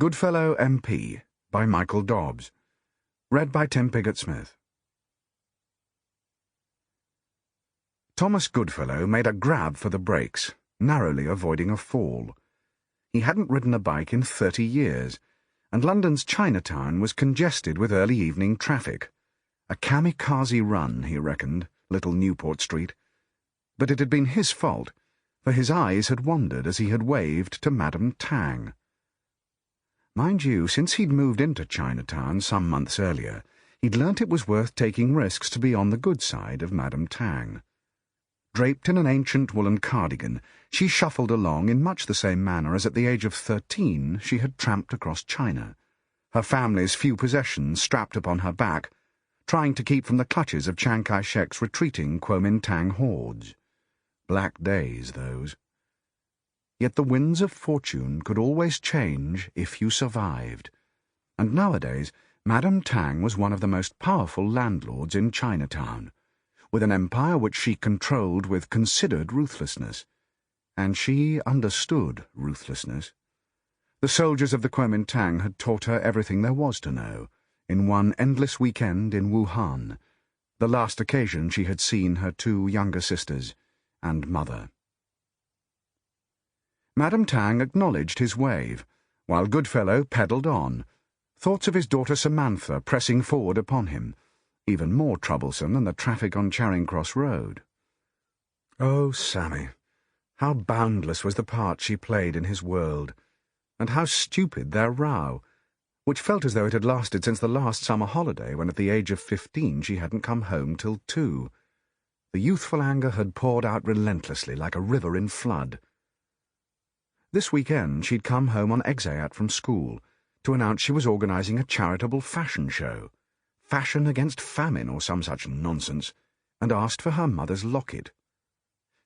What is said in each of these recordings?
Goodfellowe MP by Michael Dobbs. Read by Tim Pigott-Smith. Thomas Goodfellowe made a grab for the brakes, narrowly avoiding a fall. He hadn't ridden a bike in 30 years, and London's Chinatown was congested with early evening traffic. A kamikaze run, he reckoned, Little Newport Street. But it had been his fault, for his eyes had wandered as he had waved to Madame Tang. Mind you, since he'd moved into Chinatown some months earlier, he'd learnt it was worth taking risks to be on the good side of Madame Tang. Draped in an ancient woolen cardigan, she shuffled along in much the same manner as at the age of 13 she had tramped across China, her family's few possessions strapped upon her back, trying to keep from the clutches of Chiang Kai-shek's retreating Kuomintang hordes. Black days, those. Yet the winds of fortune could always change if you survived, and nowadays Madame Tang was one of the most powerful landlords in Chinatown, with an empire which she controlled with considered ruthlessness, and she understood ruthlessness. The soldiers of the Kuomintang had taught her everything there was to know, in one endless weekend in Wuhan, the last occasion she had seen her two younger sisters and mother. Madame Tang acknowledged his wave, while Goodfellowe pedalled on, thoughts of his daughter Samantha pressing forward upon him, even more troublesome than the traffic on Charing Cross Road. Oh, Sammy! How boundless was the part she played in his world, and how stupid their row, which felt as though it had lasted since the last summer holiday, when at the age of 15 she hadn't come home till 2. The youthful anger had poured out relentlessly like a river in flood. This weekend she'd come home on exeat from school to announce she was organising a charitable fashion show, Fashion Against Famine or some such nonsense, and asked for her mother's locket.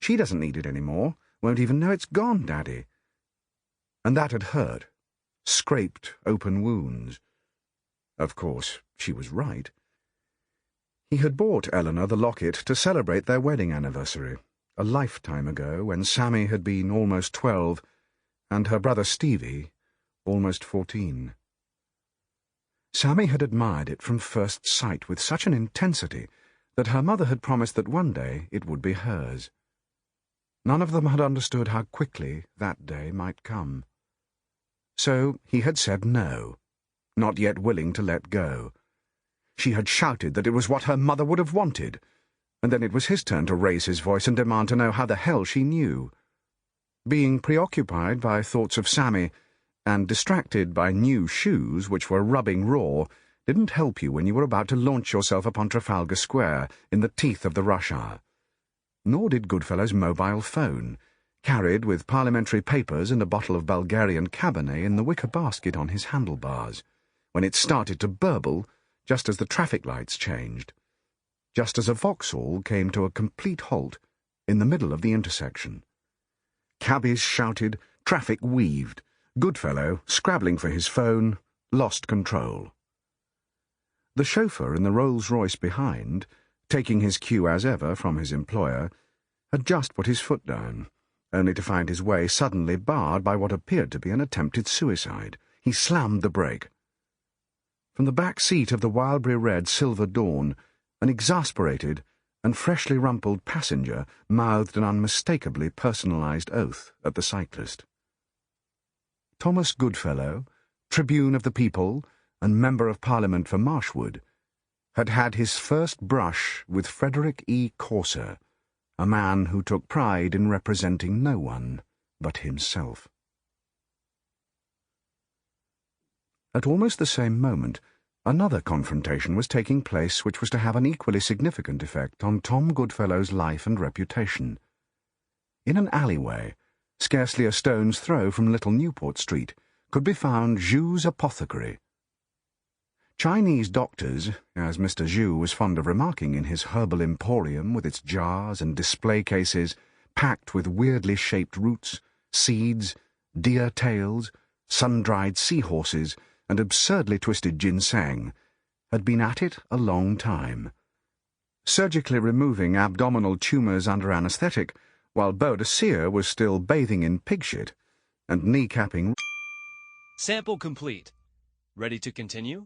She doesn't need it any more, won't even know it's gone, Daddy. And that had hurt, scraped open wounds. Of course, she was right. He had bought Eleanor the locket to celebrate their wedding anniversary, a lifetime ago, when Sammy had been almost 12, and her brother Stevie almost 14. Sammy had admired it from first sight with such an intensity that her mother had promised that one day it would be hers. None of them had understood how quickly that day might come. So he had said no, not yet willing to let go. She had shouted that it was what her mother would have wanted, and then it was his turn to raise his voice and demand to know how the hell she knew. Being preoccupied by thoughts of Sammy and distracted by new shoes which were rubbing raw didn't help you when you were about to launch yourself upon Trafalgar Square in the teeth of the rush hour. Nor did Goodfellow's mobile phone, carried with parliamentary papers and a bottle of Bulgarian Cabernet in the wicker basket on his handlebars, when it started to burble just as the traffic lights changed, just as a Vauxhall came to a complete halt in the middle of the intersection. Cabbies shouted, traffic weaved. Goodfellowe, scrabbling for his phone, lost control. The chauffeur in the Rolls-Royce behind, taking his cue as ever from his employer, had just put his foot down, only to find his way suddenly barred by what appeared to be an attempted suicide. He slammed the brake. From the back seat of the Wildberry-red Silver Dawn, an exasperated and freshly rumpled passenger mouthed an unmistakably personalised oath at the cyclist. Thomas Goodfellowe, Tribune of the People and Member of Parliament for Marshwood, had had his first brush with Freddy Corsa, a man who took pride in representing no one but himself. At almost the same moment, another confrontation was taking place which was to have an equally significant effect on Tom Goodfellow's life and reputation. In an alleyway, scarcely a stone's throw from Little Newport Street, could be found Zhu's apothecary. Chinese doctors, as Mr. Zhu was fond of remarking in his herbal emporium with its jars and display cases packed with weirdly shaped roots, seeds, deer tails, sun-dried seahorses, and absurdly twisted ginseng, had been at it a long time, surgically removing abdominal tumours under anaesthetic, while Baudelaire was still bathing in pig shit and kneecapping Sample complete. Ready to continue?